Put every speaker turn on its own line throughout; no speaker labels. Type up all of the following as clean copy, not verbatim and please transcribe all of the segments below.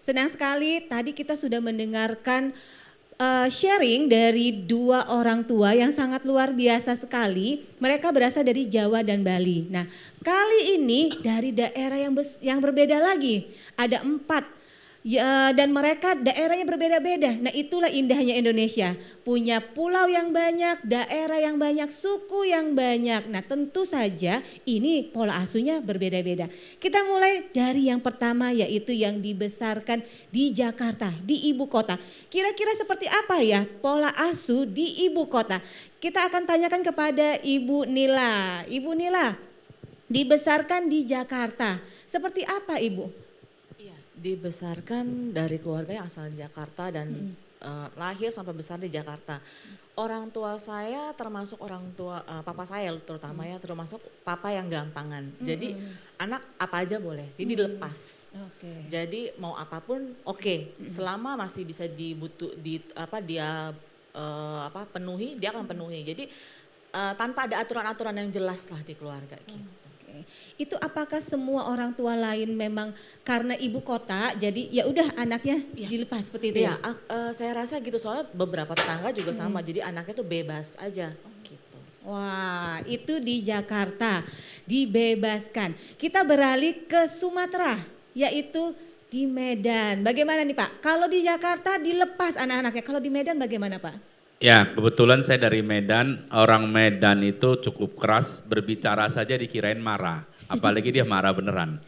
Senang sekali tadi kita sudah mendengarkan sharing dari dua orang tua yang sangat luar biasa sekali. Mereka berasal dari Jawa dan Bali. Nah, kali ini dari daerah yang berbeda lagi. Ada 4 ya, dan mereka daerahnya berbeda-beda. Nah, itulah indahnya Indonesia. Punya pulau yang banyak, daerah yang banyak, suku yang banyak. Nah, tentu saja ini pola asuhnya berbeda-beda. Kita mulai dari yang pertama, yaitu yang dibesarkan di Jakarta, di ibu kota. Kira-kira seperti apa ya pola asuh di ibu kota? Kita akan tanyakan kepada Ibu Nila. Ibu Nila, dibesarkan di Jakarta. Seperti apa, Ibu?
Iya, dibesarkan dari keluarga yang asal di Jakarta dan lahir sampai besar di Jakarta. Orang tua saya termasuk orang tua papa saya terutama ya, termasuk papa yang gampangan. Jadi anak apa aja boleh, jadi dilepas.
Oke.
Jadi mau apapun oke, selama masih bisa dia penuhi, dia akan penuhi. Jadi tanpa ada aturan-aturan yang jelas lah di keluarga gitu.
Itu apakah semua orang tua lain memang karena ibu kota jadi ya udah anaknya dilepas seperti itu
Iya,
ya?
saya rasa gitu soalnya beberapa tetangga juga sama. Jadi anaknya tuh bebas aja gitu.
Wah, itu di Jakarta dibebaskan. Kita beralih ke Sumatera, yaitu di Medan. Bagaimana nih Pak? Kalau di Jakarta dilepas anak-anaknya, kalau di Medan bagaimana Pak?
Ya, kebetulan saya dari Medan. Orang Medan itu cukup keras, berbicara saja dikirain marah. Apalagi dia marah beneran.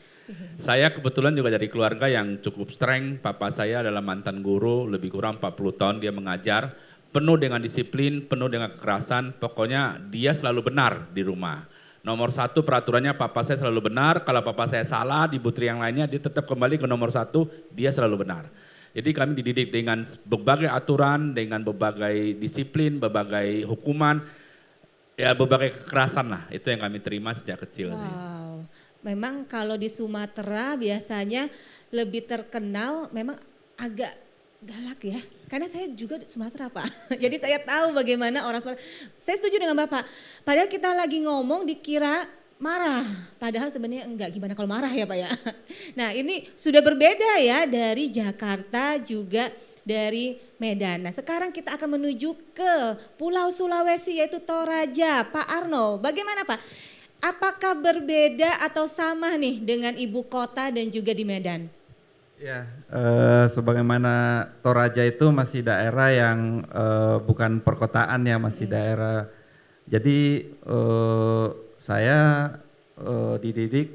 Saya kebetulan juga dari keluarga yang cukup strength. Papa saya adalah mantan guru, lebih kurang 40 tahun dia mengajar. Penuh dengan disiplin, penuh dengan kekerasan. Pokoknya dia selalu benar di rumah. Nomor 1 peraturannya papa saya selalu benar. Kalau papa saya salah di putri yang lainnya, dia tetap kembali ke nomor 1, dia selalu benar. Jadi kami dididik dengan berbagai aturan, dengan berbagai disiplin, berbagai hukuman, ya berbagai kekerasan lah. Itu yang kami terima sejak kecil.
Wow, memang kalau di Sumatera biasanya lebih terkenal memang agak galak ya. Karena saya juga di Sumatera Pak, jadi saya tahu bagaimana orang Sumatera. Saya setuju dengan Bapak, padahal kita lagi ngomong dikira marah, padahal sebenarnya enggak. Gimana kalau marah ya Pak ya? Nah ini sudah berbeda ya dari Jakarta juga dari Medan. Nah sekarang kita akan menuju ke Pulau Sulawesi yaitu Toraja. Pak Arno, bagaimana Pak? Apakah berbeda atau sama nih dengan ibu kota dan juga di Medan?
Ya, sebagaimana Toraja itu masih daerah yang bukan perkotaan ya, masih daerah. Jadi saya dididik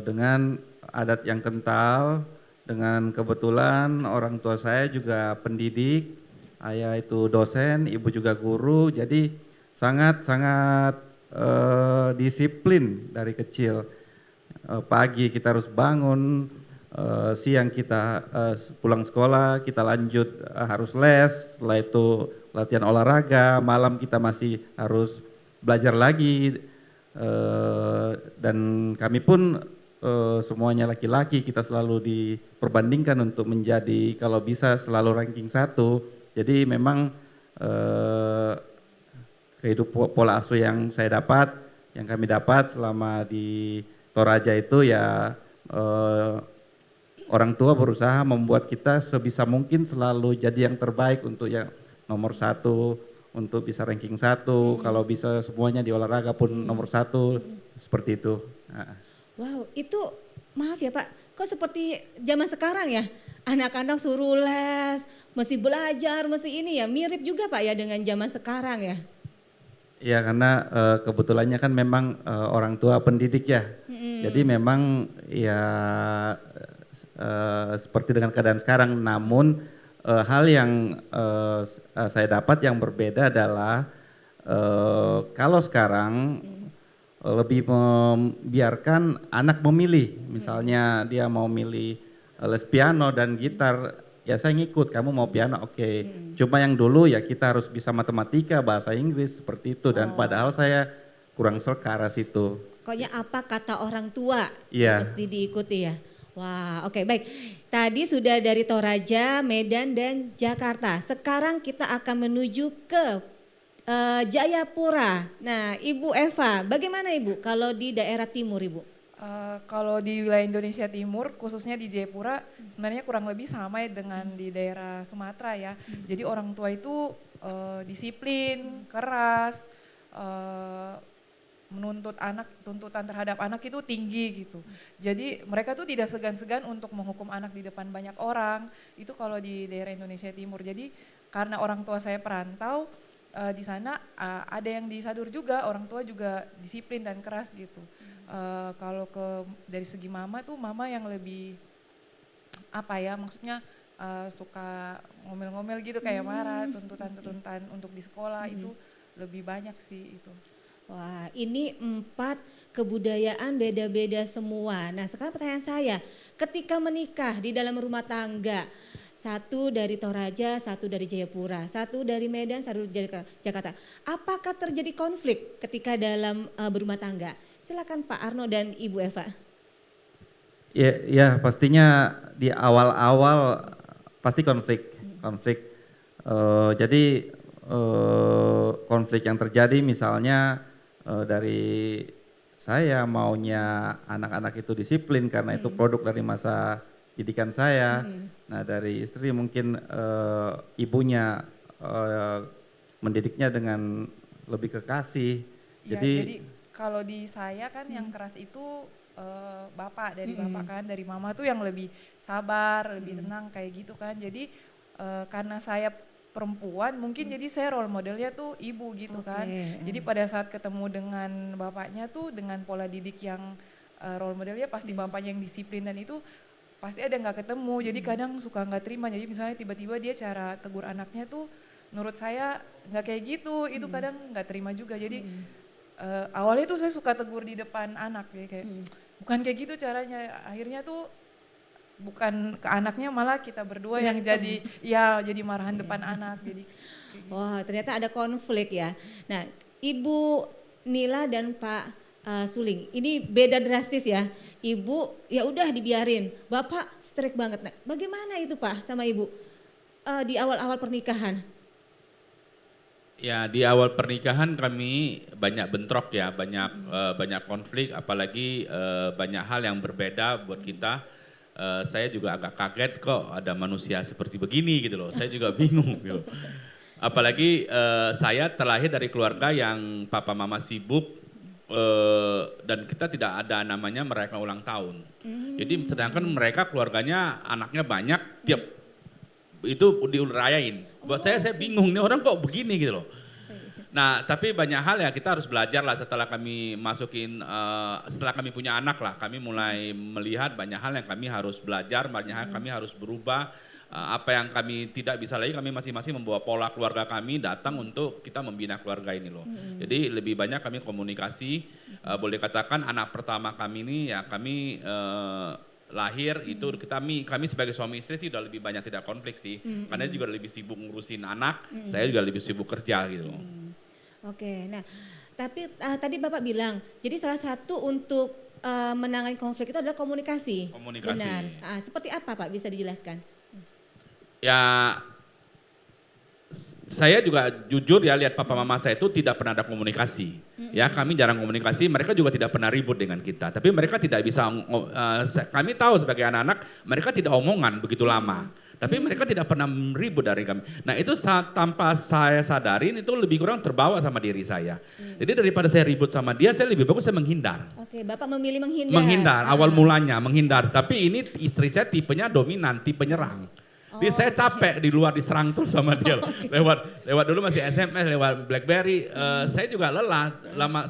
dengan adat yang kental, dengan kebetulan orang tua saya juga pendidik, ayah itu dosen, ibu juga guru, jadi sangat-sangat disiplin dari kecil. Pagi kita harus bangun, siang kita pulang sekolah, kita lanjut harus les, setelah itu latihan olahraga, malam kita masih harus belajar lagi, dan kami pun semuanya laki-laki, kita selalu diperbandingkan untuk menjadi kalau bisa selalu ranking 1. Jadi memang kehidupan pola asuh yang saya dapat, yang kami dapat selama di Toraja itu ya orang tua berusaha membuat kita sebisa mungkin selalu jadi yang terbaik untuk yang nomor 1, untuk bisa ranking 1, kalau bisa semuanya di olahraga pun nomor 1, seperti itu.
Wow, itu maaf ya Pak, kok seperti zaman sekarang ya? Anak-anak suruh les, mesti belajar, mesti ini ya, mirip juga Pak ya dengan zaman sekarang ya?
Iya karena kebetulannya kan memang orang tua pendidik ya, jadi memang ya seperti dengan keadaan sekarang, namun hal yang saya dapat yang berbeda adalah kalau sekarang lebih membiarkan anak memilih, misalnya dia mau milih les piano dan gitar, ya saya ngikut, kamu mau piano oke. Cuma yang dulu ya kita harus bisa matematika, bahasa Inggris seperti itu, dan padahal saya kurang ke arah situ.
Pokoknya apa kata orang tua
Iya.
mesti diikuti ya. Wah, oke baik. Tadi sudah dari Toraja, Medan dan Jakarta. Sekarang kita akan menuju ke Jayapura. Nah, Ibu Eva, bagaimana Ibu kalau di daerah timur Ibu?
Kalau di wilayah Indonesia Timur, khususnya di Jayapura, sebenarnya kurang lebih sama ya dengan di daerah Sumatera ya. Jadi orang tua itu disiplin, keras, menuntut anak, tuntutan terhadap anak itu tinggi gitu. Jadi mereka tuh tidak segan-segan untuk menghukum anak di depan banyak orang. Itu kalau di daerah Indonesia Timur. Jadi karena orang tua saya perantau, di sana ada yang di Sadur juga, orang tua juga disiplin dan keras gitu. Kalau dari segi mama tuh mama yang lebih apa ya, maksudnya suka ngomel-ngomel gitu kayak marah, tuntutan-tuntutan untuk di sekolah itu lebih banyak sih itu.
Wah, ini 4 kebudayaan beda-beda semua. Nah, sekarang pertanyaan saya, ketika menikah di dalam rumah tangga, satu dari Toraja, satu dari Jayapura, satu dari Medan, satu dari Jakarta. Apakah terjadi konflik ketika dalam berumah tangga? Silakan Pak Arno dan Ibu Eva.
Ya pastinya di awal-awal pasti konflik. Jadi konflik yang terjadi misalnya dari saya maunya anak-anak itu disiplin karena itu produk dari masa didikan saya. Nah dari istri mungkin ibunya mendidiknya dengan lebih kekasih.
Ya, jadi kalau di saya kan yang keras itu bapak, dari bapak kan, dari mama tuh yang lebih sabar, lebih tenang kayak gitu kan. Jadi karena saya perempuan mungkin jadi saya role modelnya tuh ibu gitu kan. Jadi pada saat ketemu dengan bapaknya tuh dengan pola didik yang role modelnya pasti bapaknya yang disiplin dan itu pasti ada nggak ketemu. Jadi kadang suka nggak terima. Jadi misalnya tiba-tiba dia cara tegur anaknya tuh menurut saya nggak kayak gitu. Itu kadang nggak terima juga. Jadi awalnya tuh saya suka tegur di depan anak ya kayak bukan kayak gitu caranya. Akhirnya tuh bukan ke anaknya malah kita berdua yang jadi marahan depan anak. Jadi
Wah, ternyata ada konflik ya. Nah, Ibu Nila dan Pak Suling, ini beda drastis ya. Ibu ya udah dibiarin, Bapak strict banget. Nah, bagaimana itu Pak sama Ibu di awal-awal pernikahan?
Ya di awal pernikahan kami banyak bentrok ya, banyak konflik, apalagi banyak hal yang berbeda buat kita. Saya juga agak kaget kok ada manusia seperti begini gitu loh. Saya juga bingung gitu. Apalagi saya terlahir dari keluarga yang papa mama sibuk dan kita tidak ada namanya merayakan ulang tahun. Jadi sedangkan mereka keluarganya anaknya banyak, tiap itu dirayain. Buat saya bingung nih orang kok begini gitu loh. Nah tapi banyak hal ya kita harus belajar lah setelah kami setelah kami punya anak lah. Kami mulai melihat banyak hal yang kami harus belajar, banyak hal yang kami harus berubah. Apa yang kami tidak bisa lagi kami masing-masing membawa pola keluarga kami datang untuk kita membina keluarga ini loh. Jadi lebih banyak kami komunikasi, boleh katakan anak pertama kami ini ya kami lahir itu kami sebagai suami istri sih udah lebih banyak tidak konflik sih. Karena dia juga lebih sibuk ngurusin anak, saya juga lebih sibuk kerja gitu loh.
Oke, nah tapi tadi Bapak bilang, jadi salah satu untuk menangani konflik itu adalah komunikasi.
Komunikasi.
Benar. Seperti apa Pak, bisa dijelaskan?
Ya saya juga jujur ya lihat papa mama saya itu tidak pernah ada komunikasi. Ya kami jarang komunikasi, mereka juga tidak pernah ribut dengan kita. Tapi mereka tidak bisa, kami tahu sebagai anak-anak mereka tidak omongan begitu lama. Tapi mereka tidak pernah ribut dari kami. Nah itu tanpa saya sadarin itu lebih kurang terbawa sama diri saya. Jadi daripada saya ribut sama dia, saya lebih bagus saya menghindar.
Oke, Bapak memilih menghindar.
Menghindar, awal mulanya menghindar. Tapi ini istri saya tipenya dominan, tipe nyerang. Jadi saya capek di luar diserang terus sama dia. Lewat dulu masih SMS, lewat BlackBerry. Saya juga lelah.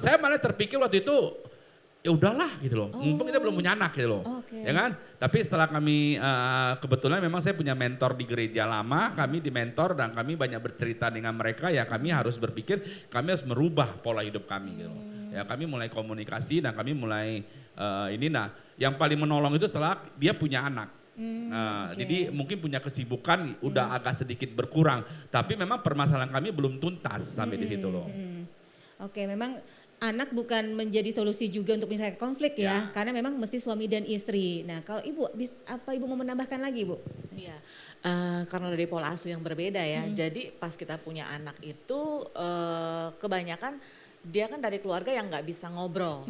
Saya malah terpikir waktu itu ya udahlah gitu loh. Mumpung kita belum punya anak gitu loh. Ya kan? Tapi setelah kami kebetulan memang saya punya mentor di gereja lama, kami di mentor dan kami banyak bercerita dengan mereka ya kami harus berpikir kami harus merubah pola hidup kami gitu loh. Ya kami mulai komunikasi dan kami mulai yang paling menolong itu setelah dia punya anak. Jadi mungkin punya kesibukan udah agak sedikit berkurang, tapi memang permasalahan kami belum tuntas sampai di situ loh.
Oke, memang anak bukan menjadi solusi juga untuk menyelesaikan konflik ya, karena memang mesti suami dan istri. Nah, kalau Ibu, apa Ibu mau menambahkan lagi, Bu?
Iya, karena dari pola asuh yang berbeda ya, jadi pas kita punya anak itu kebanyakan dia kan dari keluarga yang nggak bisa ngobrol.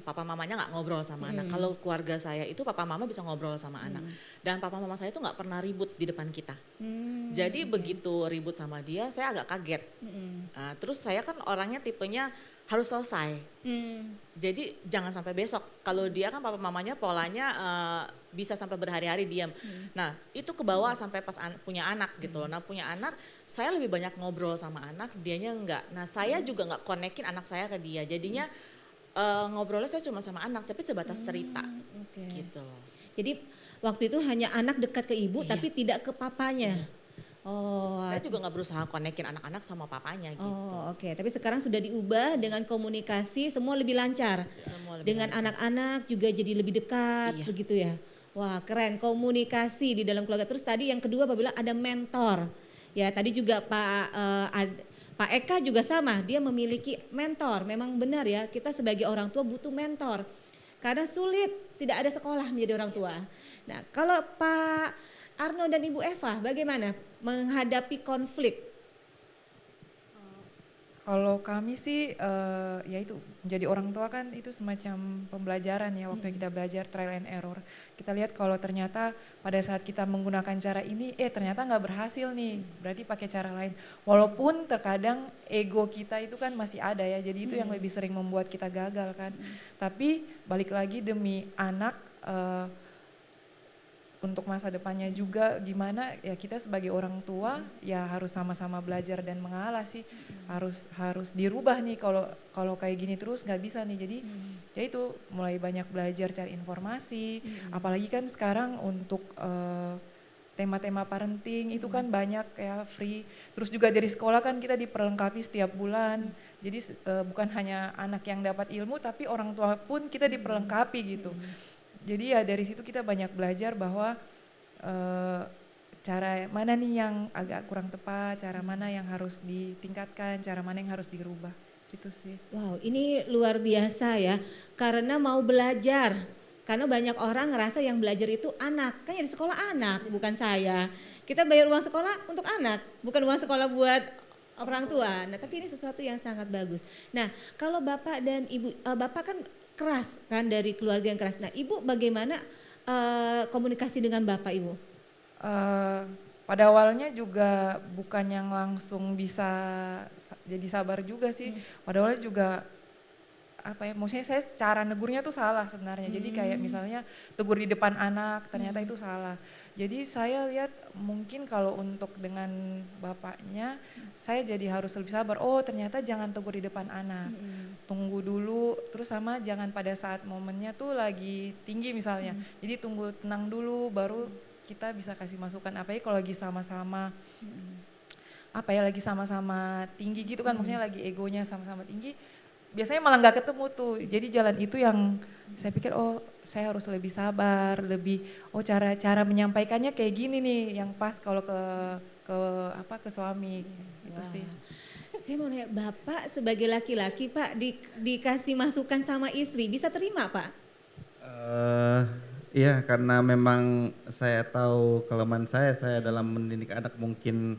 Papa mamanya nggak ngobrol sama anak. Kalau keluarga saya itu papa mama bisa ngobrol sama anak. Dan papa mama saya itu nggak pernah ribut di depan kita. Jadi begitu ribut sama dia, saya agak kaget. Terus saya kan orangnya tipenya harus selesai. Jadi jangan sampai besok. Kalau dia kan papa mamanya polanya bisa sampai berhari-hari diam. Nah itu kebawa sampai pas punya anak gitu. Nah punya anak, saya lebih banyak ngobrol sama anak, dianya enggak. Nah saya juga nggak konekin anak saya ke dia. Jadinya ngobrolnya saya cuma sama anak, tapi sebatas cerita gitu loh.
Jadi waktu itu hanya anak dekat ke ibu
Iya.
tapi tidak ke papanya. Oh,
Saya juga nggak berusaha konekin anak-anak sama papanya gitu.
oke. Tapi sekarang sudah diubah dengan komunikasi semua lebih lancar.
Semua lebih
Dengan
lancar.
anak-anak juga jadi lebih dekat,
Iya.
begitu ya. Wah, keren komunikasi di dalam keluarga. Terus tadi yang kedua apabila ada mentor. Ya, tadi juga Pak Eka juga sama, dia memiliki mentor. Memang benar ya, kita sebagai orang tua butuh mentor. Karena sulit, tidak ada sekolah menjadi orang tua. Nah, kalau Pak Arno dan Ibu Eva bagaimana menghadapi konflik?
Kalau kami sih ya itu menjadi orang tua kan itu semacam pembelajaran ya waktu kita belajar trial and error. Kita lihat kalau ternyata pada saat kita menggunakan cara ini ternyata nggak berhasil nih, berarti pakai cara lain. Walaupun terkadang ego kita itu kan masih ada ya, jadi itu yang lebih sering membuat kita gagal kan. Tapi balik lagi demi anak untuk masa depannya juga gimana ya kita sebagai orang tua ya harus sama-sama belajar dan mengalah sih, harus dirubah nih kalau kayak gini terus nggak bisa nih. Jadi ya itu mulai banyak belajar cari informasi, apalagi kan sekarang untuk tema-tema parenting itu kan banyak ya free, terus juga dari sekolah kan kita diperlengkapi setiap bulan. Jadi bukan hanya anak yang dapat ilmu tapi orang tua pun kita diperlengkapi gitu. Jadi ya dari situ kita banyak belajar bahwa cara mana nih yang agak kurang tepat, cara mana yang harus ditingkatkan, cara mana yang harus dirubah, gitu sih.
Wow, ini luar biasa ya, karena mau belajar. Karena banyak orang ngerasa yang belajar itu anak, kan yang di sekolah anak, bukan saya. Kita bayar uang sekolah untuk anak, bukan uang sekolah buat orang tua. Nah, tapi ini sesuatu yang sangat bagus. Nah, kalau Bapak dan Ibu, Bapak kan keras kan dari keluarga yang keras. Nah, Ibu bagaimana komunikasi dengan Bapak Ibu?
Pada awalnya juga bukan yang langsung bisa jadi sabar juga sih. Pada awalnya juga maksudnya saya cara negurnya tuh salah sebenarnya. Jadi kayak misalnya tegur di depan anak, ternyata itu salah. Jadi saya lihat mungkin kalau untuk dengan bapaknya, saya jadi harus lebih sabar. Oh ternyata jangan tegur di depan anak, tunggu dulu. Terus sama jangan pada saat momennya tuh lagi tinggi misalnya. Jadi tunggu tenang dulu, baru kita bisa kasih masukan. Apalagi kalau lagi sama-sama lagi sama-sama tinggi gitu kan, maksudnya lagi egonya sama-sama tinggi. Biasanya malah nggak ketemu tuh. Jadi jalan itu yang saya pikir saya harus lebih sabar, lebih cara menyampaikannya kayak gini nih yang pas kalau ke suami gitu sih.
Saya mau nanya, Bapak sebagai laki-laki Pak dikasih masukan sama istri, bisa terima Pak?
Iya, karena memang saya tahu kelemahan saya dalam mendidik anak mungkin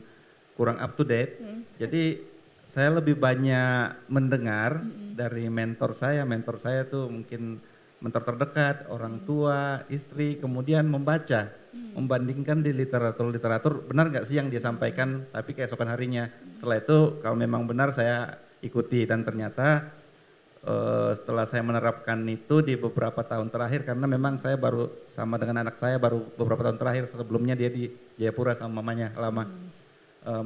kurang up to date. Jadi saya lebih banyak mendengar dari mentor saya. Mentor saya tuh mungkin mentor terdekat, orang tua, istri, kemudian membaca, membandingkan di literatur benar nggak sih yang dia sampaikan, tapi keesokan harinya. Setelah itu kalau memang benar saya ikuti dan ternyata setelah saya menerapkan itu di beberapa tahun terakhir, karena memang saya baru sama dengan anak saya baru beberapa tahun terakhir, sebelumnya dia di Jayapura sama mamanya lama.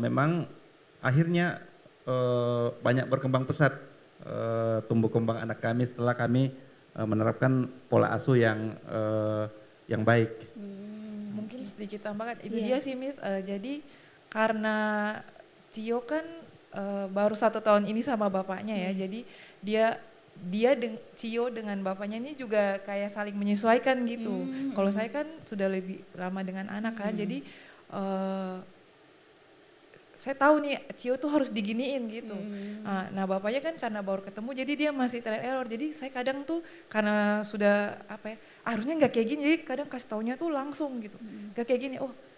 Memang akhirnya banyak berkembang pesat tumbuh kembang anak kami setelah kami menerapkan pola asuh yang baik.
Mungkin sedikit tambahkan, itu dia sih Miss, jadi karena Cio kan baru 1 tahun ini sama bapaknya ya, jadi Cio dengan bapaknya ini juga kayak saling menyesuaikan gitu. Kalau saya kan sudah lebih lama dengan anak kan, jadi saya tahu nih Cio tuh harus diginiin gitu. Nah bapaknya kan karena baru ketemu jadi dia masih trial error. Jadi saya kadang tuh karena sudah harusnya nggak kayak gini, jadi kadang kasih taunya tuh langsung gitu. Nggak kayak gini,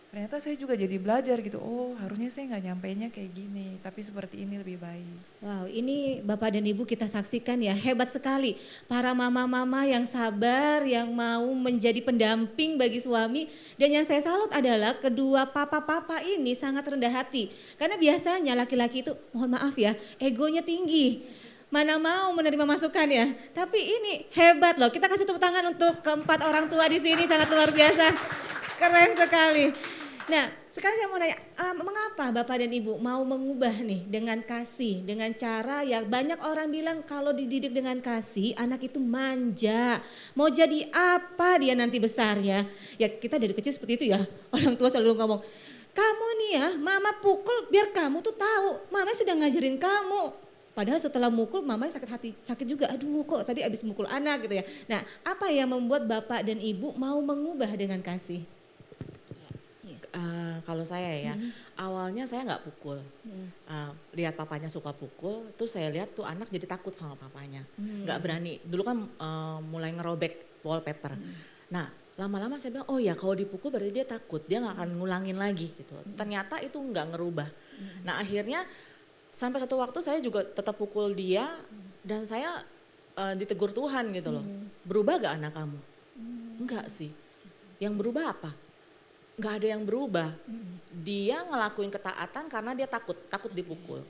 ternyata saya juga jadi belajar gitu. Harusnya saya nggak nyampeinnya kayak gini, tapi seperti ini lebih baik.
Wow, ini Bapak dan Ibu kita saksikan ya, hebat sekali para mama-mama yang sabar, yang mau menjadi pendamping bagi suami. Dan yang saya salut adalah kedua papa-papa ini sangat rendah hati. Karena biasanya laki-laki itu, mohon maaf ya, egonya tinggi. Mana mau menerima masukan ya, tapi ini hebat loh. Kita kasih tepuk tangan untuk keempat orang tua di sini, sangat luar biasa, keren sekali. Nah, sekarang saya mau nanya, mengapa Bapak dan Ibu mau mengubah nih dengan kasih, dengan cara yang banyak orang bilang kalau dididik dengan kasih, anak itu manja. Mau jadi apa dia nanti besar ya? Ya kita dari kecil seperti itu ya, orang tua selalu ngomong, kamu nih ya, mama pukul biar kamu tuh tahu, mama sedang ngajarin kamu. Padahal setelah mukul mamanya sakit hati, sakit juga, aduh kok tadi abis mukul anak gitu ya. Nah, apa yang membuat Bapak dan Ibu mau mengubah dengan kasih?
Kalau saya ya, awalnya saya nggak pukul. Lihat papanya suka pukul, terus saya lihat tuh anak jadi takut sama papanya. Nggak berani, dulu kan mulai ngerobek wallpaper. Nah lama-lama saya bilang, oh ya kalau dipukul berarti dia takut, dia nggak akan ngulangin lagi gitu. Ternyata itu nggak ngerubah. Nah akhirnya sampai satu waktu saya juga tetap pukul dia dan saya ditegur Tuhan gitu loh. Berubah gak anak kamu? Enggak sih. Yang berubah apa? Nggak ada yang berubah. Dia ngelakuin ketaatan karena dia takut dipukul.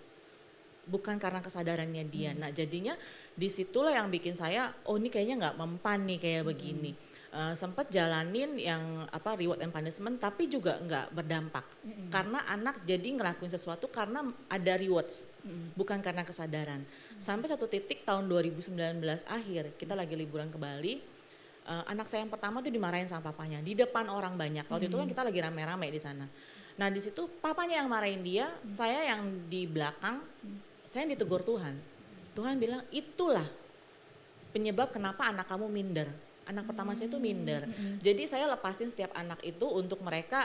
Bukan karena kesadarannya dia. Nah jadinya disitulah yang bikin saya, oh ini kayaknya nggak mempan nih kayak begini. Sempat jalanin yang reward and punishment tapi juga nggak berdampak. Karena anak jadi ngelakuin sesuatu karena ada rewards. Bukan karena kesadaran. Sampai satu titik tahun 2019 akhir, kita lagi liburan ke Bali. Anak saya yang pertama tuh dimarahin sama papanya di depan orang banyak. Waktu itu kan kita lagi rame-rame di sana. Nah di situ papanya yang marahin dia, saya yang di belakang, saya yang ditegur Tuhan. Tuhan bilang itulah penyebab kenapa anak kamu minder. Anak pertama saya itu minder. Jadi saya lepasin setiap anak itu untuk mereka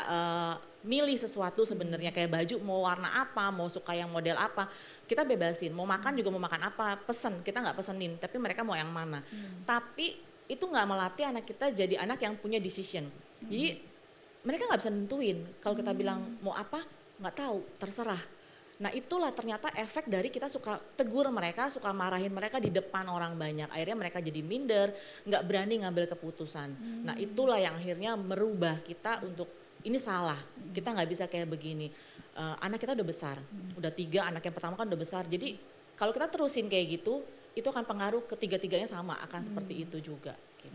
milih sesuatu sebenarnya kayak baju mau warna apa, mau suka yang model apa. Kita bebasin, mau makan juga mau makan apa, pesen. Kita nggak pesenin, tapi mereka mau yang mana. Tapi itu nggak melatih anak kita jadi anak yang punya decision. Jadi mereka nggak bisa nentuin. Kalau kita bilang mau apa, nggak tahu, terserah. Nah itulah ternyata efek dari kita suka tegur mereka, suka marahin mereka di depan orang banyak. Akhirnya mereka jadi minder, nggak berani ngambil keputusan. Nah itulah yang akhirnya merubah kita untuk ini salah, kita nggak bisa kayak begini. Anak kita udah besar, udah 3, anak yang pertama kan udah besar. Jadi kalau kita terusin kayak gitu, itu akan pengaruh ketiga-tiganya sama, akan seperti itu juga. Gitu.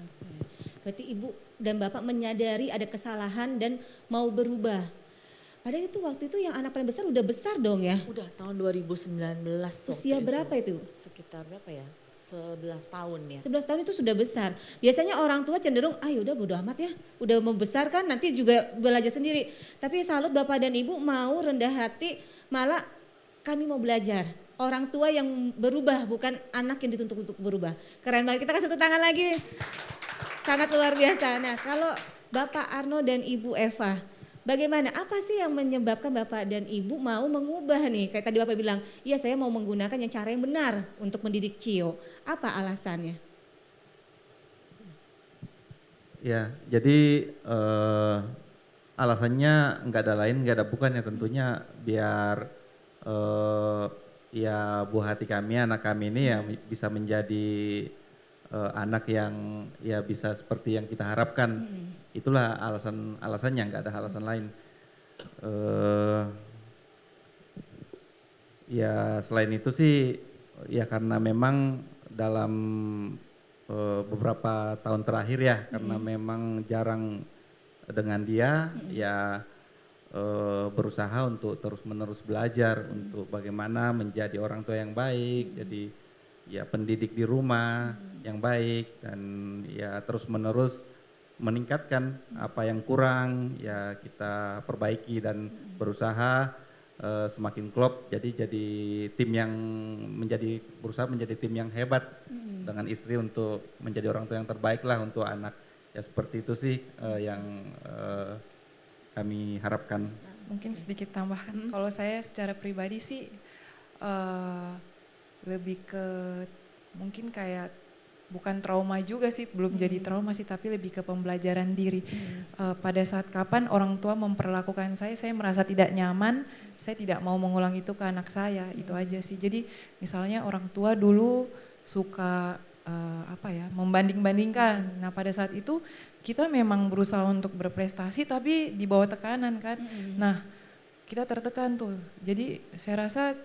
Berarti Ibu dan Bapak menyadari ada kesalahan dan mau berubah. Padahal itu waktu itu yang anak paling besar udah besar dong ya?
Udah tahun 2019.
Usia berapa itu?
Sekitar berapa ya? 11 tahun ya.
11 tahun itu sudah besar. Biasanya orang tua cenderung, udah bodo amat ya. Udah membesarkan nanti juga belajar sendiri. Tapi salut Bapak dan Ibu mau rendah hati, malah kami mau belajar. Orang tua yang berubah, bukan anak yang dituntut untuk berubah. Keren banget, kita kasih tepuk tangan lagi. Sangat luar biasa. Nah kalau Bapak Arno dan Ibu Eva, bagaimana, apa sih yang menyebabkan Bapak dan Ibu mau mengubah nih? Kayak tadi Bapak bilang, iya saya mau menggunakan yang cara yang benar untuk mendidik Cio. Apa alasannya?
Ya, jadi alasannya nggak ada lain, nggak ada bukan ya tentunya biar ya buah hati kami, anak kami ini ya bisa menjadi anak yang ya bisa seperti yang kita harapkan. Itulah alasannya, nggak ada alasan lain. Ya selain itu sih ya karena memang dalam beberapa tahun terakhir ya, karena memang jarang dengan dia ya berusaha untuk terus-menerus belajar untuk bagaimana menjadi orang tua yang baik, jadi ya pendidik di rumah yang baik dan ya terus-menerus meningkatkan apa yang kurang ya kita perbaiki dan berusaha semakin klop jadi tim yang berusaha menjadi tim yang hebat dengan istri untuk menjadi orang tua yang terbaik lah untuk anak ya seperti itu sih yang kami harapkan.
Mungkin sedikit tambahan, kalau saya secara pribadi sih lebih ke mungkin kayak bukan trauma juga sih, belum jadi trauma sih, tapi lebih ke pembelajaran diri. Pada saat kapan orang tua memperlakukan saya merasa tidak nyaman, saya tidak mau mengulang itu ke anak saya, itu aja sih. Jadi misalnya orang tua dulu suka membanding-bandingkan. Nah pada saat itu kita memang berusaha untuk berprestasi tapi di bawah tekanan kan. Nah kita tertekan tuh. Jadi saya rasa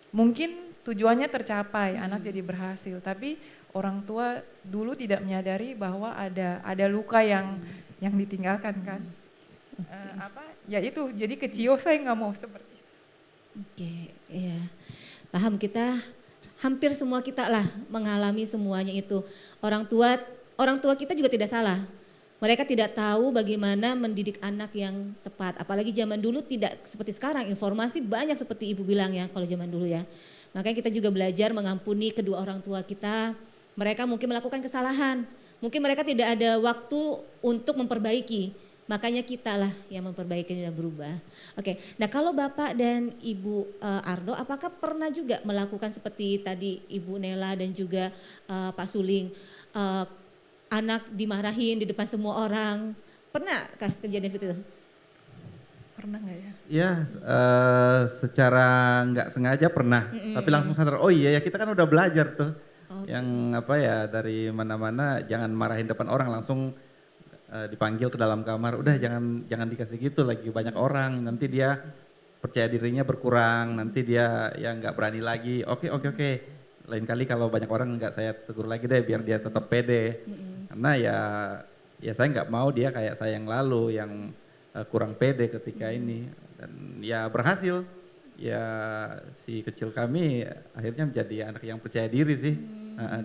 mungkin tujuannya tercapai, anak jadi berhasil, tapi orang tua dulu tidak menyadari bahwa ada luka yang ditinggalkan kan. Ya itu, jadi kecil saya nggak mau seperti itu.
Oke, ya paham, kita hampir semua kita lah mengalami semuanya itu. Orang tua kita juga tidak salah. Mereka tidak tahu bagaimana mendidik anak yang tepat. Apalagi zaman dulu tidak seperti sekarang, informasi banyak seperti Ibu bilang ya kalau zaman dulu ya. Makanya kita juga belajar mengampuni kedua orang tua kita. Mereka mungkin melakukan kesalahan, mungkin mereka tidak ada waktu untuk memperbaiki. Makanya kita lah yang memperbaiki dan berubah. Oke, nah kalau Bapak dan Ibu Ardo, apakah pernah juga melakukan seperti tadi Ibu Nela dan juga Pak Suling, anak dimarahin di depan semua orang? Pernahkah kejadian seperti itu?
Pernah nggak ya?
Ya, secara nggak sengaja pernah, tapi langsung sadar, oh iya ya kita kan udah belajar tuh. Yang dari mana-mana jangan marahin depan orang, langsung dipanggil ke dalam kamar, udah jangan dikasih gitu lagi banyak orang, nanti dia percaya dirinya berkurang, nanti dia yang nggak berani lagi. Oke, lain kali kalau banyak orang nggak saya tegur lagi deh biar dia tetap pede. Karena ya saya nggak mau dia kayak saya yang lalu yang kurang pede ketika ini, dan ya berhasil. Ya si kecil kami akhirnya menjadi anak yang percaya diri sih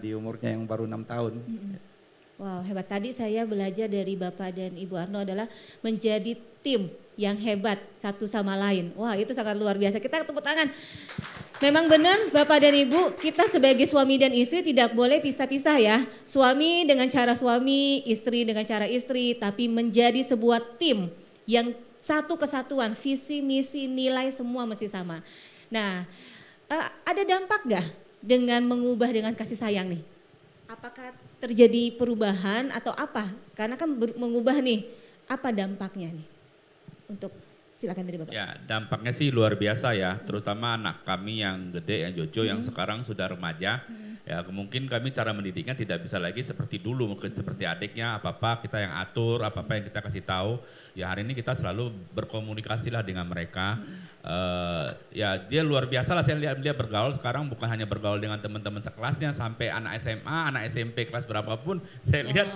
di umurnya yang baru 6 tahun.
Wow, hebat. Tadi saya belajar dari Bapak dan Ibu Arno adalah menjadi tim yang hebat satu sama lain. Wah, itu sangat luar biasa. Kita tepuk tangan. Memang benar Bapak dan Ibu, kita sebagai suami dan istri tidak boleh pisah-pisah ya. Suami dengan cara suami, istri dengan cara istri, tapi menjadi sebuah tim yang satu kesatuan, visi, misi, nilai semua mesti sama. Nah, ada dampak gak dengan mengubah dengan kasih sayang nih? Apakah terjadi perubahan atau apa? Karena kan mengubah nih, apa dampaknya nih? Untuk silakan dari Bapak.
Ya, dampaknya sih luar biasa ya, terutama anak kami yang gede, yang Jojo, yang sekarang sudah remaja. Ya, mungkin kami cara mendidiknya tidak bisa lagi seperti dulu, mungkin seperti adiknya, apa-apa kita yang atur, apa-apa yang kita kasih tahu. Ya hari ini kita selalu berkomunikasi lah dengan mereka. Ya dia luar biasa lah, saya lihat dia bergaul sekarang bukan hanya bergaul dengan teman-teman sekelasnya, sampai anak SMA, anak SMP kelas berapapun, saya lihat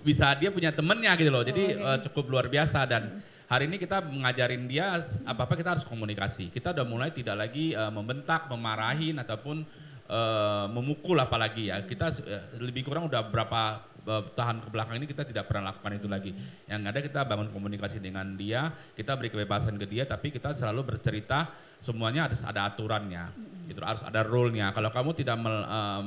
bisa dia punya temennya gitu loh. Jadi cukup luar biasa, dan hari ini kita mengajarin dia apa-apa kita harus komunikasi. Kita udah mulai tidak lagi membentak, memarahin ataupun memukul apalagi ya. Kita lebih kurang udah berapa tahun ke belakang ini kita tidak pernah lakukan itu lagi. Yang ada kita bangun komunikasi dengan dia, kita beri kebebasan ke dia, tapi kita selalu bercerita semuanya harus ada aturannya. Gitu, harus ada rule-nya. Kalau kamu tidak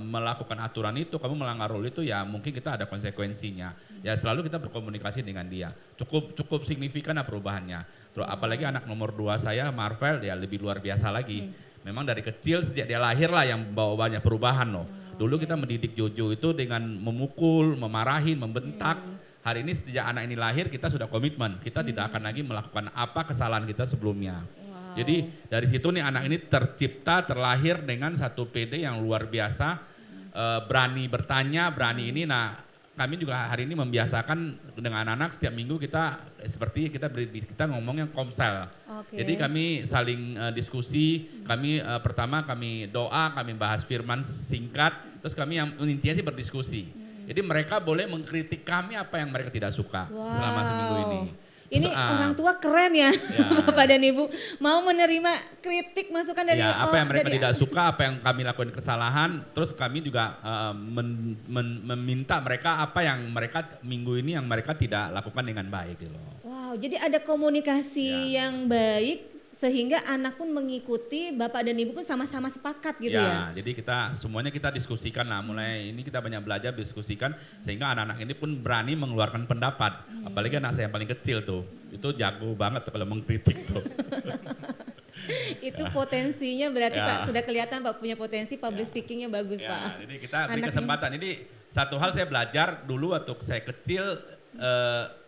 melakukan aturan itu, kamu melanggar rule itu, ya mungkin kita ada konsekuensinya. Ya selalu kita berkomunikasi dengan dia. Cukup signifikan perubahannya. Terus apalagi anak nomor 2 saya, Marvel, ya lebih luar biasa lagi. Memang dari kecil sejak dia lahir lah yang bawa banyak perubahan loh. Dulu kita mendidik Jojo itu dengan memukul, memarahin, membentak. Hari ini sejak anak ini lahir kita sudah komitmen. Kita tidak akan lagi melakukan apa kesalahan kita sebelumnya. Jadi dari situ nih anak ini terlahir dengan satu PD yang luar biasa. Berani bertanya, berani ini. Nah kami juga hari ini membiasakan dengan anak-anak setiap minggu kita seperti kita ngomong yang komsel. Jadi kami saling diskusi, pertama kami doa, kami bahas firman singkat, terus kami yang intinya sih berdiskusi. Jadi mereka boleh mengkritik kami apa yang mereka tidak suka selama seminggu ini.
Ini orang tua keren ya, Bapak dan Ibu, mau menerima kritik masukan dari
apa yang mereka tidak suka, apa yang kami lakukan kesalahan, terus kami juga meminta mereka apa yang mereka minggu ini yang mereka tidak lakukan dengan baik gitu.
Wow, jadi ada komunikasi yang baik sehingga anak pun mengikuti, Bapak dan Ibu pun sama-sama sepakat gitu ya.
Jadi semuanya kita diskusikan lah, mulai ini kita banyak belajar diskusikan sehingga anak-anak ini pun berani mengeluarkan pendapat. Apalagi anak saya yang paling kecil tuh, itu jago banget tuh kalau mengkritik tuh.
Itu potensinya berarti
Ya.
Pak sudah kelihatan Pak punya potensi public speakingnya bagus
Ya,
Pak.
jadi kita beri
Anaknya.
kesempatan. Jadi satu hal saya belajar dulu waktu saya kecil,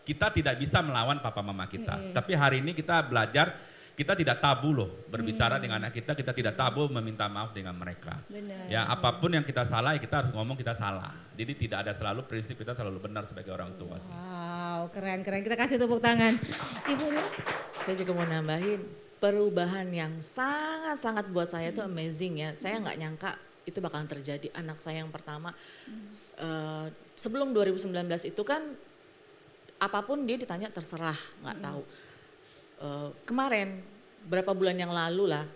kita tidak bisa melawan papa mama kita. Tapi hari ini kita belajar, kita tidak tabu loh berbicara dengan anak kita tidak tabu meminta maaf dengan mereka.
Benar.
Ya apapun yang kita salah, kita harus ngomong kita salah. Jadi tidak ada selalu prinsip kita selalu benar sebagai orang tua sih.
Wow, keren-keren. Kita kasih tepuk tangan. Ibu Nur.
Saya juga mau nambahin perubahan yang sangat-sangat buat saya itu amazing ya. Saya nggak nyangka itu bakalan terjadi. Anak saya yang pertama sebelum 2019 itu kan apapun dia ditanya terserah, nggak tahu. Kemarin berapa bulan yang lalu lah,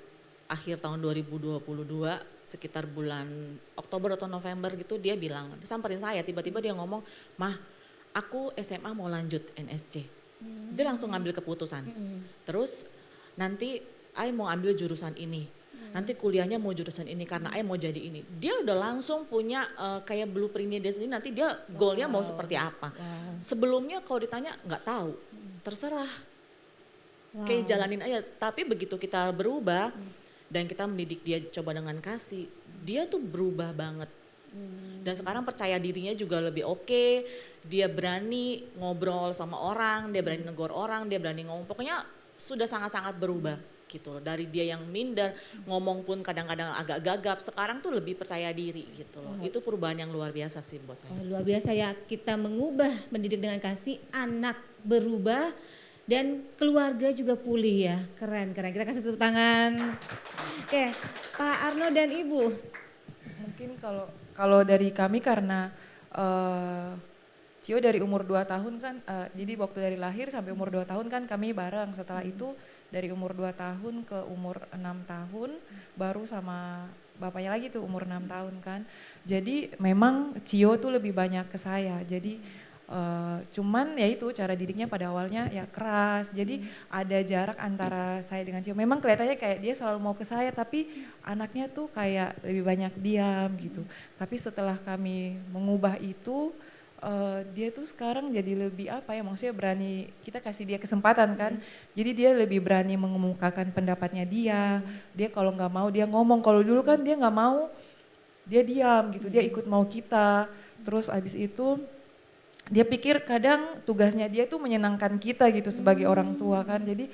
akhir tahun 2022 sekitar bulan Oktober atau November gitu dia bilang, dia samperin saya tiba-tiba dia ngomong, "Mah, aku SMA mau lanjut NSC." Dia langsung ngambil keputusan. Terus nanti Ai mau ambil jurusan ini. Nanti kuliahnya mau jurusan ini karena Ai mau jadi ini. Dia udah langsung punya kayak blueprintnya dia sendiri, nanti dia goalnya mau seperti apa. Sebelumnya kalau ditanya nggak tahu, terserah. Kayak jalanin aja, tapi begitu kita berubah dan kita mendidik dia coba dengan kasih, dia tuh berubah banget. Dan sekarang percaya dirinya juga lebih oke, dia berani ngobrol sama orang, dia berani negor orang, dia berani ngomong, pokoknya sudah sangat-sangat berubah gitu loh. Dari dia yang minder, ngomong pun kadang-kadang agak gagap, sekarang tuh lebih percaya diri gitu loh. Itu perubahan yang luar biasa sih buat saya.
Luar biasa ya, kita mengubah mendidik dengan kasih, anak berubah dan keluarga juga pulih ya. Keren. Kita kasih tepuk tangan. Oke, Pak Arno dan Ibu.
Mungkin kalau dari kami karena Cio dari umur 2 tahun kan, jadi waktu dari lahir sampai umur 2 tahun kan kami bareng. Setelah itu dari umur 2 tahun ke umur 6 tahun baru sama bapaknya lagi tuh umur 6 tahun kan. Jadi memang Cio tuh lebih banyak ke saya. Jadi cuman ya itu cara didiknya pada awalnya ya keras. Jadi ada jarak antara saya dengan Cio. Memang kelihatannya kayak dia selalu mau ke saya tapi anaknya tuh kayak lebih banyak diam gitu. Tapi setelah kami mengubah itu dia tuh sekarang jadi lebih apa ya, maksudnya berani, kita kasih dia kesempatan kan, jadi dia lebih berani mengemukakan pendapatnya dia kalau nggak mau dia ngomong, kalau dulu kan dia nggak mau, dia diam gitu, dia ikut mau kita, terus abis itu dia pikir kadang tugasnya dia tuh menyenangkan kita gitu sebagai orang tua kan, jadi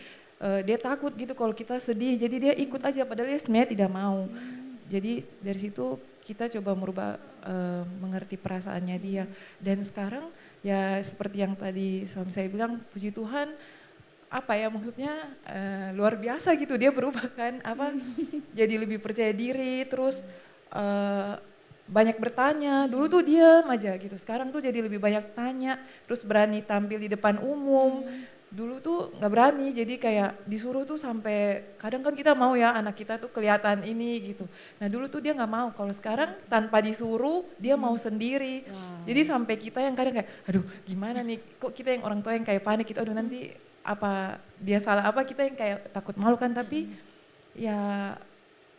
dia takut gitu kalau kita sedih, jadi dia ikut aja padahal dia sebenarnya tidak mau. Jadi dari situ kita coba merubah mengerti perasaannya dia. Dan sekarang ya seperti yang tadi suami saya bilang, puji Tuhan apa ya maksudnya luar biasa gitu, dia berubah kan, jadi lebih percaya diri, terus banyak bertanya. Dulu tuh diam aja gitu, sekarang tuh jadi lebih banyak tanya, terus berani tampil di depan umum. Dulu tuh nggak berani, jadi kayak disuruh tuh sampai kadang kan kita mau ya anak kita tuh kelihatan ini gitu. Nah dulu tuh dia nggak mau, kalau sekarang tanpa disuruh dia mau sendiri. Jadi sampai kita yang kadang kayak, aduh gimana nih, kok kita yang orang tua yang kayak panik gitu, aduh nanti apa dia salah apa, kita yang kayak takut malu kan. Tapi ya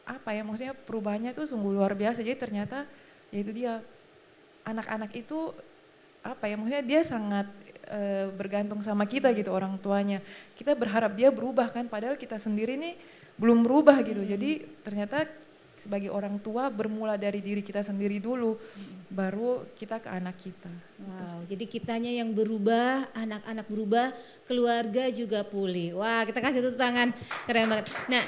apa ya maksudnya perubahannya tuh sungguh luar biasa. Jadi ternyata ya itu dia, anak-anak itu apa ya maksudnya dia sangat bergantung sama kita gitu orang tuanya. Kita berharap dia berubah kan, padahal kita sendiri nih belum berubah gitu. Jadi ternyata sebagai orang tua bermula dari diri kita sendiri dulu, baru kita ke anak kita.
Wow, jadi kitanya yang berubah, anak-anak berubah, keluarga juga pulih. Wah, kita kasih tepuk tangan, keren banget. Nah,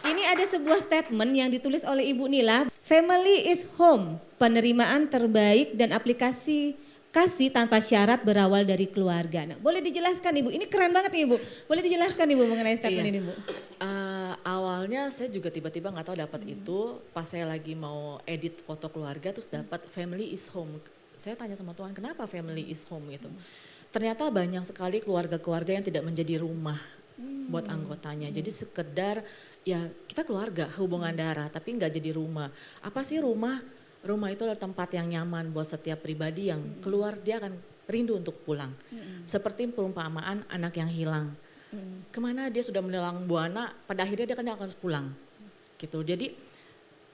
ini ada sebuah statement yang ditulis oleh Ibu Nila, family is home, penerimaan terbaik dan aplikasi kasih tanpa syarat berawal dari keluarga. Nah, boleh dijelaskan Ibu, ini keren banget nih Ibu, boleh dijelaskan Ibu mengenai statement ini Bu?
Awalnya saya juga tiba-tiba nggak tahu dapat itu, pas saya lagi mau edit foto keluarga terus dapat family is home. Saya tanya sama Tuhan, kenapa family is home gitu. Ternyata banyak sekali keluarga-keluarga yang tidak menjadi rumah buat anggotanya. Jadi sekedar ya kita keluarga, hubungan darah, tapi nggak jadi rumah. Apa sih rumah? Rumah itu adalah tempat yang nyaman buat setiap pribadi yang keluar, dia akan rindu untuk pulang. Seperti perumpamaan anak yang hilang. Kemana dia sudah menilang buana, pada akhirnya dia kan akan pulang. Gitu. Jadi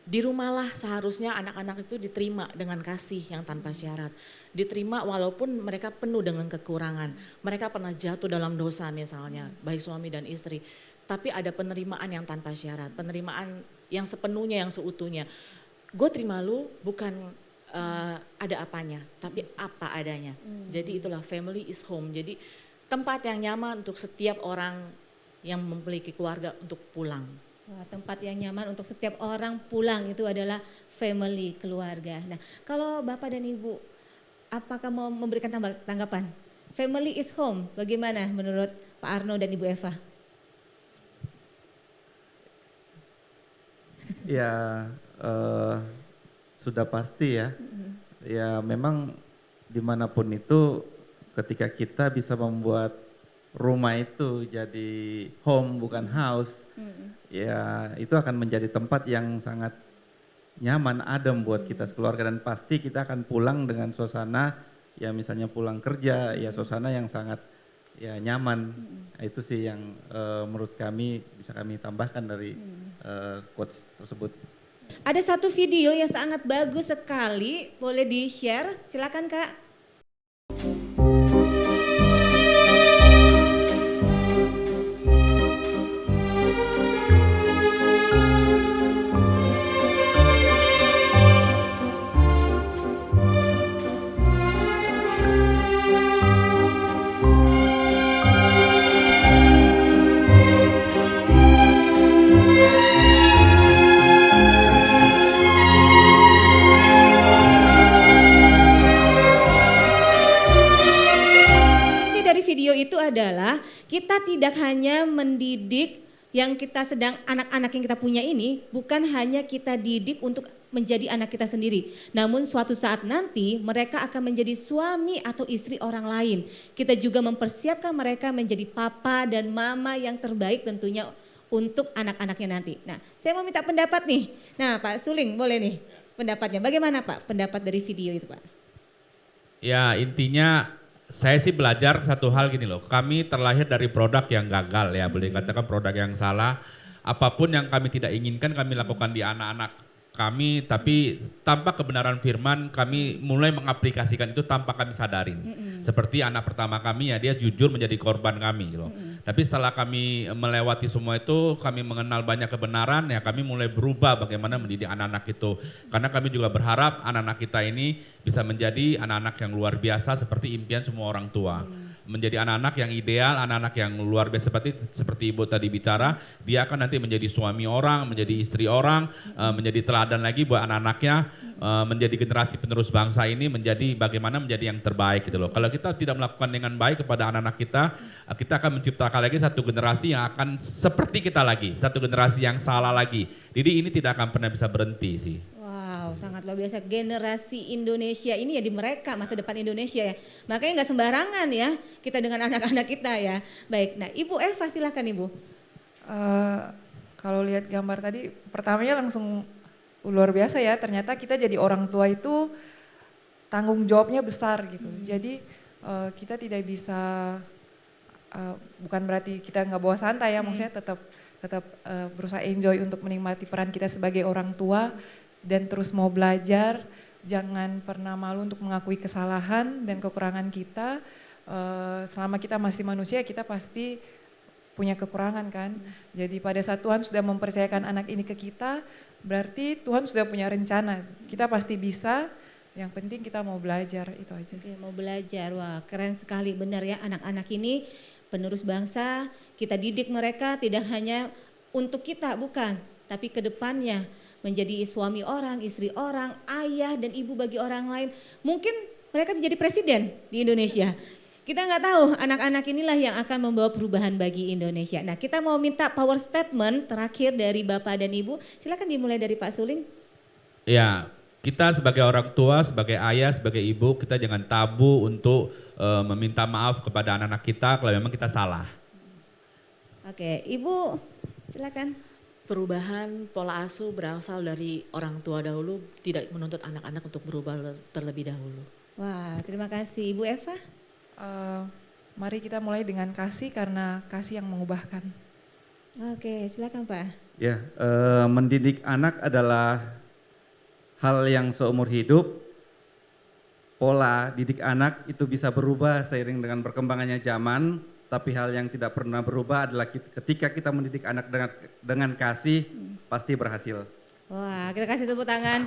di rumahlah seharusnya anak-anak itu diterima dengan kasih yang tanpa syarat. Diterima walaupun mereka penuh dengan kekurangan. Mereka pernah jatuh dalam dosa misalnya, baik suami dan istri. tapi ada penerimaan yang tanpa syarat, penerimaan yang sepenuhnya, yang seutuhnya. Gue terima lu bukan ada apanya, tapi apa adanya. Jadi itulah family is home. Jadi tempat yang nyaman untuk setiap orang yang memiliki keluarga untuk pulang.
Wah, tempat yang nyaman untuk setiap orang pulang itu adalah family, keluarga. Nah, kalau Bapak dan Ibu, apakah mau memberikan tanggapan? Family is home, bagaimana menurut Pak Arno dan Ibu Eva?
Ya, sudah pasti ya. Ya memang dimanapun itu ketika kita bisa membuat rumah itu jadi home bukan house, ya itu akan menjadi tempat yang sangat nyaman, adem buat kita sekeluarga dan pasti kita akan pulang dengan suasana ya misalnya pulang kerja ya suasana yang sangat ya nyaman. Itu sih yang menurut kami bisa kami tambahkan dari quotes tersebut.
Ada satu video yang sangat bagus sekali, boleh di-share? Silakan Kak. Video itu adalah kita tidak hanya mendidik yang kita sedang anak-anak yang kita punya ini bukan hanya kita didik untuk menjadi anak kita sendiri. Namun suatu saat nanti mereka akan menjadi suami atau istri orang lain. Kita juga mempersiapkan mereka menjadi papa dan mama yang terbaik tentunya untuk anak-anaknya nanti. Nah, saya mau minta pendapat nih. Nah, Pak Suling boleh nih pendapatnya. Bagaimana Pak pendapat dari video itu Pak?
Ya intinya saya sih belajar satu hal gini loh, kami terlahir dari produk yang gagal ya, boleh dikatakan produk yang salah. Apapun yang kami tidak inginkan kami lakukan di anak-anak kami, tapi tanpa kebenaran firman kami mulai mengaplikasikan itu tanpa kami sadarin. Seperti anak pertama kami ya, dia jujur menjadi korban kami loh. Tapi setelah kami melewati semua itu, kami mengenal banyak kebenaran ya, kami mulai berubah bagaimana mendidik anak-anak itu. Karena kami juga berharap anak-anak kita ini bisa menjadi anak-anak yang luar biasa seperti impian semua orang tua. Menjadi anak-anak yang ideal, anak-anak yang luar biasa seperti Ibu tadi bicara, dia akan nanti menjadi suami orang, menjadi istri orang, menjadi teladan lagi buat anak-anaknya, menjadi generasi penerus bangsa ini menjadi bagaimana menjadi yang terbaik gitu loh. Kalau kita tidak melakukan dengan baik kepada anak-anak kita akan menciptakan lagi satu generasi yang akan seperti kita lagi, satu generasi yang salah lagi. Jadi ini tidak akan pernah bisa berhenti sih.
Wow, sangat luar biasa. Generasi Indonesia ini ya di mereka masa depan Indonesia ya. Makanya nggak sembarangan ya kita dengan anak-anak kita ya. Baik, nah Ibu Eva silakan Ibu.
Kalau lihat gambar tadi, pertamanya langsung luar biasa ya. Ternyata kita jadi orang tua itu tanggung jawabnya besar gitu. Jadi kita tidak bisa, bukan berarti kita nggak bawa santai ya. Maksudnya tetap berusaha enjoy untuk menikmati peran kita sebagai orang tua. Dan terus mau belajar, jangan pernah malu untuk mengakui kesalahan dan kekurangan kita. Selama kita masih manusia, kita pasti punya kekurangan kan. Jadi pada saat Tuhan sudah mempercayakan anak ini ke kita, berarti Tuhan sudah punya rencana. Kita pasti bisa, yang penting kita mau belajar, itu aja.
Oke, mau belajar, wah keren sekali benar ya anak-anak ini penerus bangsa. Kita didik mereka tidak hanya untuk kita, bukan, tapi ke depannya. Menjadi suami orang, istri orang, ayah dan ibu bagi orang lain. Mungkin mereka menjadi presiden di Indonesia. Kita nggak tahu anak-anak inilah yang akan membawa perubahan bagi Indonesia. Nah kita mau minta power statement terakhir dari Bapak dan Ibu. Silakan dimulai dari Pak Suling.
Ya, kita sebagai orang tua, sebagai ayah, sebagai ibu, kita jangan tabu untuk meminta maaf kepada anak-anak kita kalau memang kita salah.
Oke, Ibu silakan.
Perubahan pola asuh berasal dari orang tua dahulu, tidak menuntut anak-anak untuk berubah terlebih dahulu.
Wah, terima kasih. Ibu Eva?
Mari kita mulai dengan kasih karena kasih yang mengubahkan.
Oke, silakan Pak.
Ya, mendidik anak adalah hal yang seumur hidup. Pola didik anak itu bisa berubah seiring dengan perkembangannya zaman. Tapi hal yang tidak pernah berubah adalah ketika kita mendidik anak dengan kasih, pasti berhasil.
Wah, kita kasih tepuk tangan.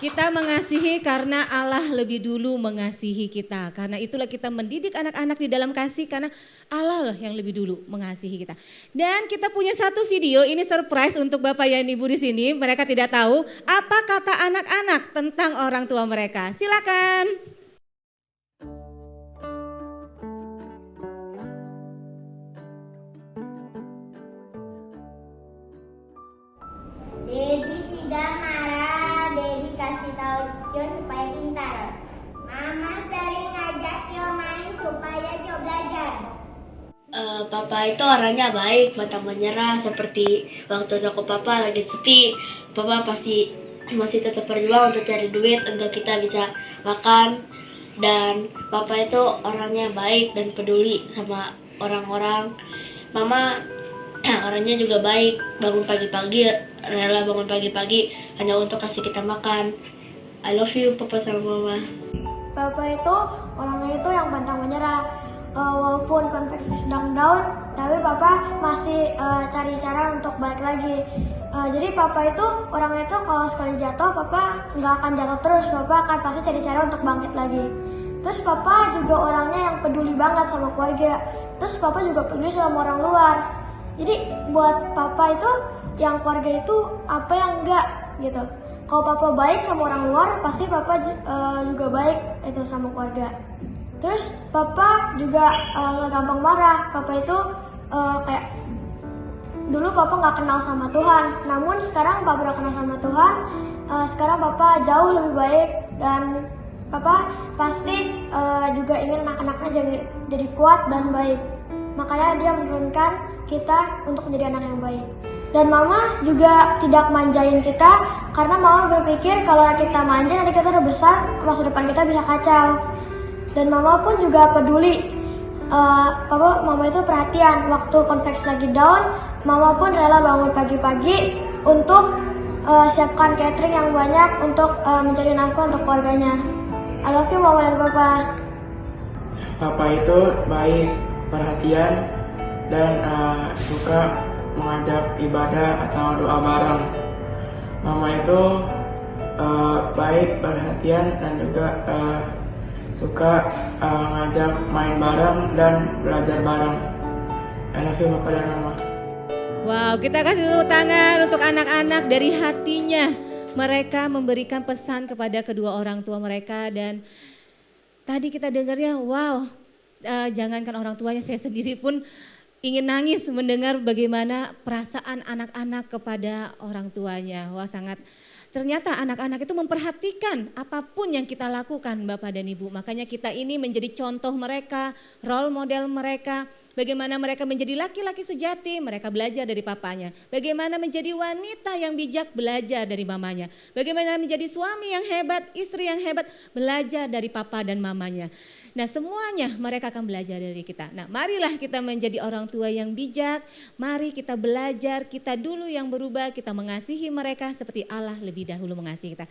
Kita mengasihi karena Allah lebih dulu mengasihi kita. Karena itulah kita mendidik anak-anak di dalam kasih karena Allah loh yang lebih dulu mengasihi kita. Dan kita punya satu video, ini surprise untuk Bapak dan Ibu di sini. Mereka tidak tahu apa kata anak-anak tentang orang tua mereka. Silakan.
Dedi tidak marah, Dedi kasih tahu Cio supaya pintar. Mama sering ngajak Cio main supaya Cio belajar.
Papa itu orangnya baik, pantang menyerah. Seperti waktu toko papa lagi sepi, papa pasti masih tetap berjuang untuk cari duit untuk kita bisa makan. Dan papa itu orangnya baik dan peduli sama orang-orang. Mama orangnya juga baik, bangun pagi-pagi, rela bangun pagi-pagi hanya untuk kasih kita makan. I love you papa sama mama.
Papa itu orangnya itu yang pantang menyerah. Walaupun konveksi sedang down, tapi papa masih cari cara untuk balik lagi. Jadi papa itu orangnya itu kalau sekali jatuh, papa nggak akan jatuh terus, papa akan pasti cari cara untuk bangkit lagi. Terus papa juga orangnya yang peduli banget sama keluarga. Terus papa juga peduli sama orang luar. Jadi buat papa itu yang keluarga itu apa yang enggak gitu. Kalau papa baik sama orang luar, pasti papa juga baik itu sama keluarga. Terus papa juga nggak gampang marah. Papa itu kayak dulu papa nggak kenal sama Tuhan. Namun sekarang papa udah kenal sama Tuhan. Sekarang papa jauh lebih baik dan papa pasti juga ingin anak-anaknya jadi kuat dan baik. Makanya dia menurunkan kita untuk menjadi anak yang baik. Dan mama juga tidak manjain kita karena mama berpikir kalau kita manja nanti kita udah besar, masa depan kita bisa kacau. Dan mama pun juga peduli. Mama itu perhatian waktu konveksi lagi down, mama pun rela bangun pagi-pagi untuk siapkan catering yang banyak untuk mencari nafkah untuk keluarganya. I love you mama dan papa.
Papa itu baik, perhatian, dan suka mengajak ibadah atau doa bareng. Mama itu baik, perhatian, dan juga suka ngajak main bareng dan belajar bareng. I love you Papa dan Mama.
Wow, kita kasih tepuk tangan untuk anak-anak dari hatinya. Mereka memberikan pesan kepada kedua orang tua mereka dan tadi kita dengarnya wow, jangankan orang tuanya, saya sendiri pun ingin nangis mendengar bagaimana perasaan anak-anak kepada orang tuanya. Wah, sangat ternyata anak-anak itu memperhatikan apapun yang kita lakukan Bapak dan Ibu. Makanya kita ini menjadi contoh mereka, role model mereka. Bagaimana mereka menjadi laki-laki sejati, mereka belajar dari papanya. Bagaimana menjadi wanita yang bijak, belajar dari mamanya. Bagaimana menjadi suami yang hebat, istri yang hebat, belajar dari papa dan mamanya. Nah, semuanya mereka akan belajar dari kita. Nah, marilah kita menjadi orang tua yang bijak. Mari kita belajar, kita dulu yang berubah, kita mengasihi mereka seperti Allah lebih dahulu mengasihi kita.